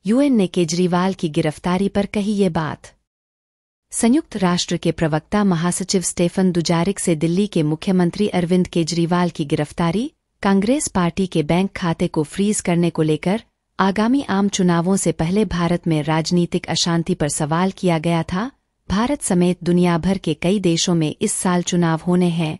UN ने केजरीवाल की गिरफ्तारी पर कही ये बात। संयुक्त राष्ट्र के प्रवक्ता महासचिव स्टेफन दुजारिक से दिल्ली के मुख्यमंत्री अरविंद केजरीवाल की गिरफ्तारी, कांग्रेस पार्टी के बैंक खाते को फ्रीज करने को लेकर आगामी आम चुनावों से पहले भारत में राजनीतिक अशांति पर सवाल किया गया था। भारत समेत दुनिया भर के कई देशों में इस साल चुनाव होने हैं।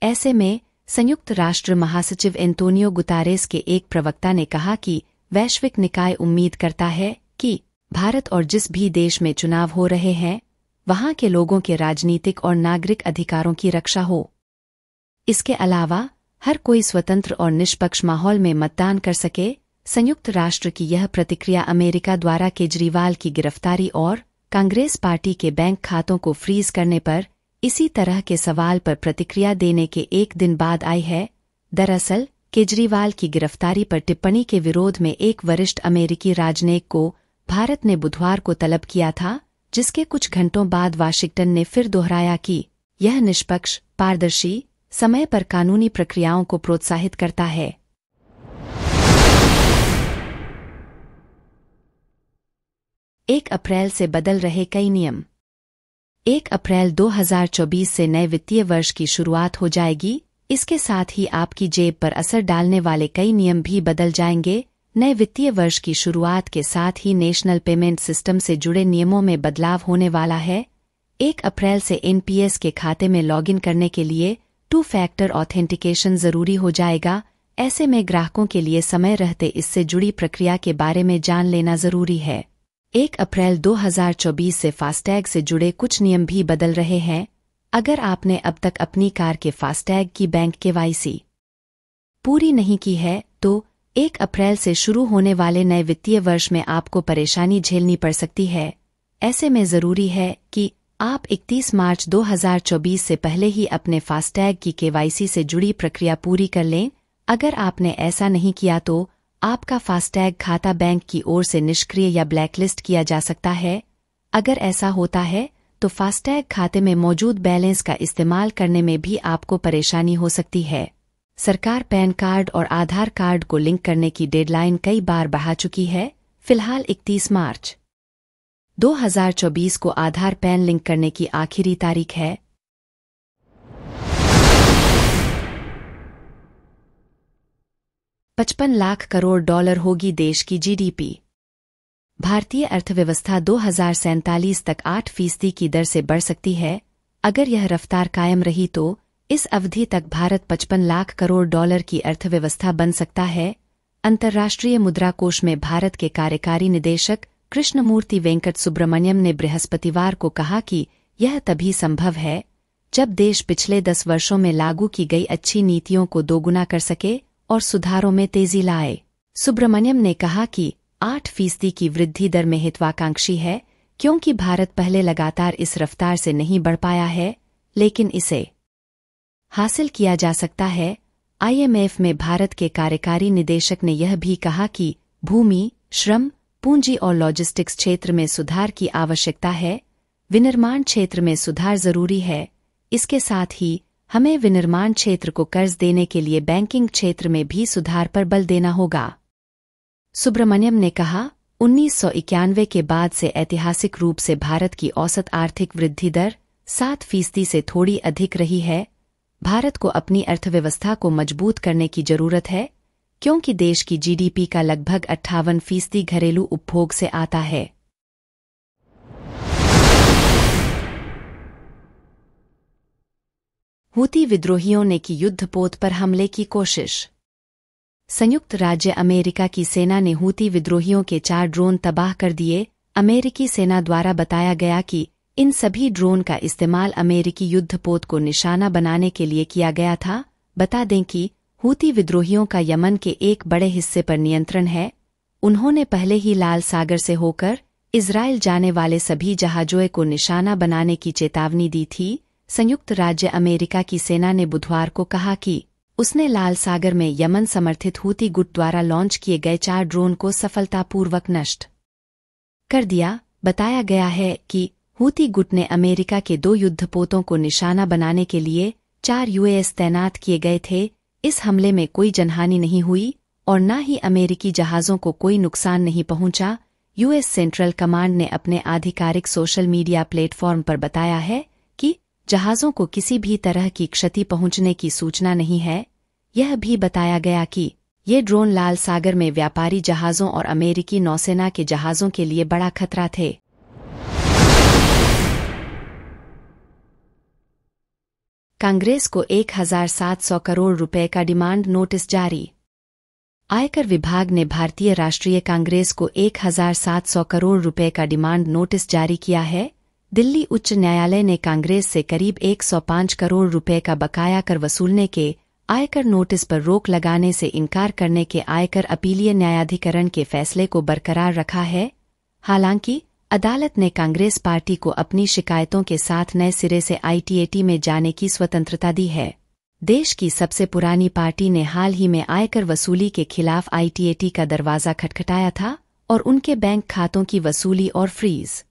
ऐसे में संयुक्त राष्ट्र महासचिव एंटोनियो गुतारेस के एक प्रवक्ता ने कहा कि वैश्विक निकाय उम्मीद करता है कि भारत और जिस भी देश में चुनाव हो रहे हैं वहां के लोगों के राजनीतिक और नागरिक अधिकारों की रक्षा हो। इसके अलावा हर कोई स्वतंत्र और निष्पक्ष माहौल में मतदान कर सके। संयुक्त राष्ट्र की यह प्रतिक्रिया अमेरिका द्वारा केजरीवाल की गिरफ्तारी और कांग्रेस पार्टी के बैंक खातों को फ्रीज करने पर इसी तरह के सवाल पर प्रतिक्रिया देने के एक दिन बाद आई है। दरअसल केजरीवाल की गिरफ्तारी पर टिप्पणी के विरोध में एक वरिष्ठ अमेरिकी राजनयिक को भारत ने बुधवार को तलब किया था, जिसके कुछ घंटों बाद वाशिंगटन ने फिर दोहराया कि यह निष्पक्ष, पारदर्शी, समय पर कानूनी प्रक्रियाओं को प्रोत्साहित करता है। एक अप्रैल से बदल रहे कई नियम। 1 अप्रैल 2024 से नए वित्तीय वर्ष की शुरुआत हो जाएगी। इसके साथ ही आपकी जेब पर असर डालने वाले कई नियम भी बदल जाएंगे। नए वित्तीय वर्ष की शुरुआत के साथ ही नेशनल पेमेंट सिस्टम से जुड़े नियमों में बदलाव होने वाला है। 1 अप्रैल से एनपीएस के खाते में लॉगिन करने के लिए 2 फैक्टर ऑथेंटिकेशन जरूरी हो जाएगा। ऐसे में ग्राहकों के लिए समय रहते इससे जुड़ी प्रक्रिया के बारे में जान लेना जरूरी है। 1 अप्रैल 2024 से फास्टैग से जुड़े कुछ नियम भी बदल रहे हैं। अगर आपने अब तक अपनी कार के फास्टैग की बैंक केवाईसी पूरी नहीं की है तो 1 अप्रैल से शुरू होने वाले नए वित्तीय वर्ष में आपको परेशानी झेलनी पड़ सकती है। ऐसे में जरूरी है कि आप 31 मार्च 2024 से पहले ही अपने फास्टैग की केवाईसी से जुड़ी प्रक्रिया पूरी कर लें। अगर आपने ऐसा नहीं किया तो आपका फास्टैग खाता बैंक की ओर से निष्क्रिय या ब्लैकलिस्ट किया जा सकता है। अगर ऐसा होता है तो फास्टैग खाते में मौजूद बैलेंस का इस्तेमाल करने में भी आपको परेशानी हो सकती है। सरकार पैन कार्ड और आधार कार्ड को लिंक करने की डेडलाइन कई बार बढ़ा चुकी है। फिलहाल 31 मार्च 2024 को आधार पैन लिंक करने की आखिरी तारीख है। $55 लाख करोड़ होगी देश की जीडीपी। भारतीय अर्थव्यवस्था 2047 तक 8% की दर से बढ़ सकती है। अगर यह रफ्तार कायम रही तो इस अवधि तक भारत $55 लाख करोड़ की अर्थव्यवस्था बन सकता है। अंतर्राष्ट्रीय मुद्रा कोष में भारत के कार्यकारी निदेशक कृष्णमूर्ति वेंकट सुब्रमण्यम ने बृहस्पतिवार को कहा कि यह तभी संभव है जब देश पिछले 10 वर्षों में लागू की गई अच्छी नीतियों को दोगुना कर सके और सुधारों में तेजी लाए। सुब्रमण्यम ने कहा कि 8% की वृद्धि दर में हितवाकांक्षी है, क्योंकि भारत पहले लगातार इस रफ्तार से नहीं बढ़ पाया है, लेकिन इसे हासिल किया जा सकता है। आईएमएफ में भारत के कार्यकारी निदेशक ने यह भी कहा कि भूमि, श्रम, पूंजी और लॉजिस्टिक्स क्षेत्र में सुधार की आवश्यकता है। विनिर्माण क्षेत्र में सुधार जरूरी है। इसके साथ ही हमें विनिर्माण क्षेत्र को कर्ज देने के लिए बैंकिंग क्षेत्र में भी सुधार पर बल देना होगा। सुब्रमण्यम ने कहा, 1991 के बाद से ऐतिहासिक रूप से भारत की औसत आर्थिक वृद्धि दर 7% से थोड़ी अधिक रही है। भारत को अपनी अर्थव्यवस्था को मजबूत करने की जरूरत है, क्योंकि देश की जीडीपी का लगभग 58% घरेलू उपभोग से आता है। हूती विद्रोहियों ने की युद्धपोत पर हमले की कोशिश। संयुक्त राज्य अमेरिका की सेना ने हूती विद्रोहियों के 4 ड्रोन तबाह कर दिए। अमेरिकी सेना द्वारा बताया गया कि इन सभी ड्रोन का इस्तेमाल अमेरिकी युद्धपोत को निशाना बनाने के लिए किया गया था। बता दें कि हूती विद्रोहियों का यमन के एक बड़े हिस्से पर नियंत्रण है। उन्होंने पहले ही लाल सागर से होकर इजराइल जाने वाले सभी जहाजों को निशाना बनाने की चेतावनी दी थी। संयुक्त राज्य अमेरिका की सेना ने बुधवार को कहा कि उसने लाल सागर में यमन समर्थित हूती गुट द्वारा लॉन्च किए गए 4 ड्रोन को सफलतापूर्वक नष्ट कर दिया। बताया गया है कि हूती गुट ने अमेरिका के 2 युद्धपोतों को निशाना बनाने के लिए 4 यूएस तैनात किए गए थे। इस हमले में कोई जनहानि नहीं हुई और न ही अमेरिकी जहाजों को कोई नुकसान नहीं पहुंचा। यूएस सेंट्रल कमांड ने अपने आधिकारिक सोशल मीडिया प्लेटफॉर्म पर बताया है कि जहाज़ों को किसी भी तरह की क्षति पहुंचने की सूचना नहीं है। यह भी बताया गया कि ये ड्रोन लाल सागर में व्यापारी जहाज़ों और अमेरिकी नौसेना के जहाज़ों के लिए बड़ा खतरा थे। कांग्रेस को 1,700 करोड़ रुपए का डिमांड नोटिस जारी। आयकर विभाग ने भारतीय राष्ट्रीय कांग्रेस को 1,700 करोड़ रुपए का डिमांड नोटिस जारी किया है। दिल्ली उच्च न्यायालय ने कांग्रेस से करीब 105 करोड़ रुपए का बकाया कर वसूलने के आयकर नोटिस पर रोक लगाने से इनकार करने के आयकर अपीलीय न्यायाधिकरण के फैसले को बरकरार रखा है। हालांकि अदालत ने कांग्रेस पार्टी को अपनी शिकायतों के साथ नए सिरे से आईटीएटी में जाने की स्वतंत्रता दी है। देश की सबसे पुरानी पार्टी ने हाल ही में आयकर वसूली के खिलाफ आईटीएटी का दरवाजा खटखटाया था और उनके बैंक खातों की वसूली और फ्रीज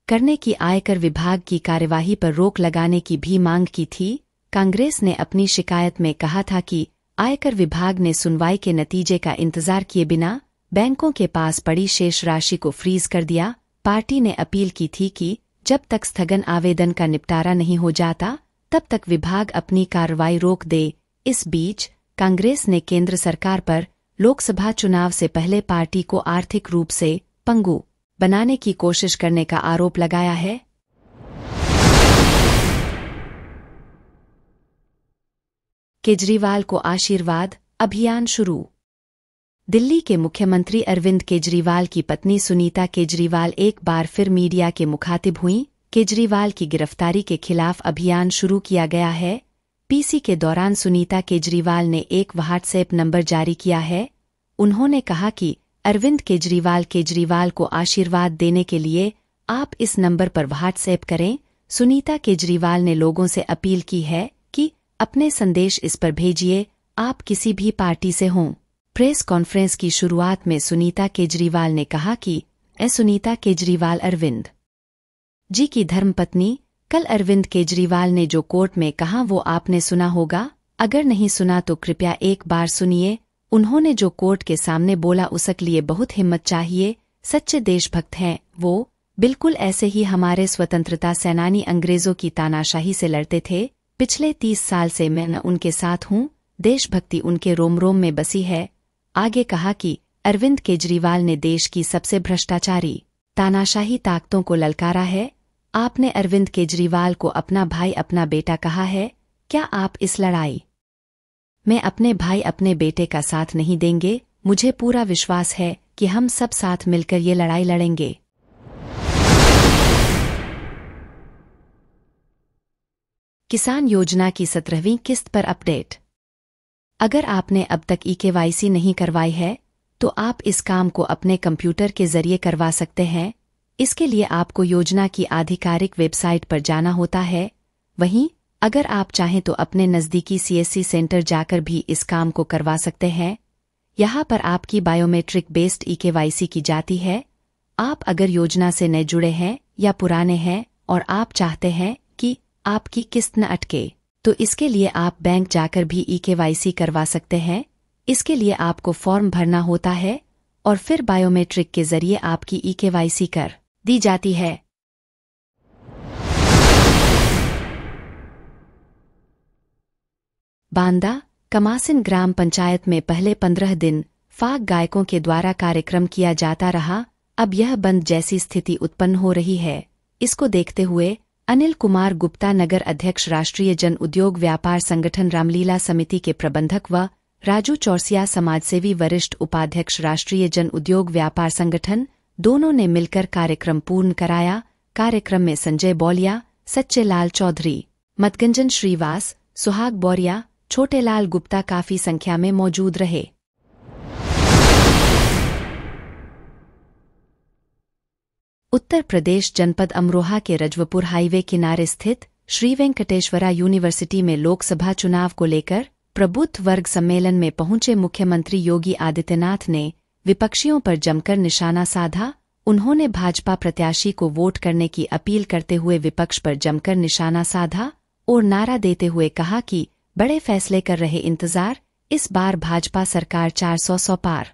करने की आयकर विभाग की कार्यवाही पर रोक लगाने की भी मांग की थी। कांग्रेस ने अपनी शिकायत में कहा था कि आयकर विभाग ने सुनवाई के नतीजे का इंतजार किए बिना बैंकों के पास पड़ी शेष राशि को फ्रीज कर दिया। पार्टी ने अपील की थी कि जब तक स्थगन आवेदन का निपटारा नहीं हो जाता तब तक विभाग अपनी कार्रवाई रोक दे। इस बीच कांग्रेस ने केंद्र सरकार पर लोकसभा चुनाव से पहले पार्टी को आर्थिक रूप से पंगु बनाने की कोशिश करने का आरोप लगाया है। केजरीवाल को आशीर्वाद अभियान शुरू। दिल्ली के मुख्यमंत्री अरविंद केजरीवाल की पत्नी सुनीता केजरीवाल एक बार फिर मीडिया के मुखातिब हुईं। केजरीवाल की गिरफ्तारी के खिलाफ अभियान शुरू किया गया है। पीसी के दौरान सुनीता केजरीवाल ने एक व्हाट्सएप नंबर जारी किया है। उन्होंने कहा कि अरविंद केजरीवाल को आशीर्वाद देने के लिए आप इस नंबर पर व्हाट्सएप करें। सुनीता केजरीवाल ने लोगों से अपील की है कि अपने संदेश इस पर भेजिए, आप किसी भी पार्टी से हों। प्रेस कॉन्फ्रेंस की शुरुआत में सुनीता केजरीवाल ने कहा कि सुनीता केजरीवाल अरविंद जी की धर्मपत्नी। कल अरविंद केजरीवाल ने जो कोर्ट में कहा वो आपने सुना होगा। अगर नहीं सुना तो कृपया एक बार सुनिए। उन्होंने जो कोर्ट के सामने बोला उसके लिए बहुत हिम्मत चाहिए। सच्चे देशभक्त हैं वो। बिल्कुल ऐसे ही हमारे स्वतंत्रता सेनानी अंग्रेजों की तानाशाही से लड़ते थे। पिछले 30 साल से मैं उनके साथ हूँ। देशभक्ति उनके रोम रोम में बसी है। आगे कहा कि अरविंद केजरीवाल ने देश की सबसे भ्रष्टाचारी तानाशाही ताकतों को ललकारा है। आपने अरविंद केजरीवाल को अपना भाई अपना बेटा कहा है। क्या आप इस लड़ाई में अपने भाई अपने बेटे का साथ नहीं देंगे? मुझे पूरा विश्वास है कि हम सब साथ मिलकर ये लड़ाई लड़ेंगे। किसान योजना की 17वीं किस्त पर अपडेट। अगर आपने अब तक ई-केवाईसी नहीं करवाई है तो आप इस काम को अपने कंप्यूटर के जरिए करवा सकते हैं। इसके लिए आपको योजना की आधिकारिक वेबसाइट पर जाना होता है। वहीं अगर आप चाहें तो अपने नज़दीकी सीएससी सेंटर जाकर भी इस काम को करवा सकते हैं। यहाँ पर आपकी बायोमेट्रिक बेस्ड ई-केवाईसी की जाती है। आप अगर योजना से नए जुड़े हैं या पुराने हैं और आप चाहते हैं कि आपकी किस्त न अटके तो इसके लिए आप बैंक जाकर भी ई-केवाईसी करवा सकते हैं। इसके लिए आपको फॉर्म भरना होता है और फिर बायोमेट्रिक के जरिए आपकी ई-केवाईसी कर दी जाती है। बांदा कमासिन ग्राम पंचायत में पहले 15 दिन फाग गायकों के द्वारा कार्यक्रम किया जाता रहा। अब यह बंद जैसी स्थिति उत्पन्न हो रही है। इसको देखते हुए अनिल कुमार गुप्ता नगर अध्यक्ष राष्ट्रीय जन उद्योग व्यापार संगठन रामलीला समिति के प्रबंधक व राजू चौरसिया समाजसेवी वरिष्ठ उपाध्यक्ष राष्ट्रीय जन उद्योग व्यापार संगठन दोनों ने मिलकर कार्यक्रम पूर्ण कराया। कार्यक्रम में संजय बौलिया, सच्चे लाल चौधरी, मतगंजन श्रीवास, सुहाग बौरिया, छोटेलाल गुप्ता काफी संख्या में मौजूद रहे। उत्तर प्रदेश जनपद अमरोहा के रजवपुर हाईवे किनारे स्थित श्री वेंकटेश्वरा यूनिवर्सिटी में लोकसभा चुनाव को लेकर प्रबुद्ध वर्ग सम्मेलन में पहुंचे मुख्यमंत्री योगी आदित्यनाथ ने विपक्षियों पर जमकर निशाना साधा। उन्होंने भाजपा प्रत्याशी को वोट करने की अपील करते हुए विपक्ष पर जमकर निशाना साधा और नारा देते हुए कहा कि बड़े फैसले कर रहे इंतजार, इस बार भाजपा सरकार 400 पार।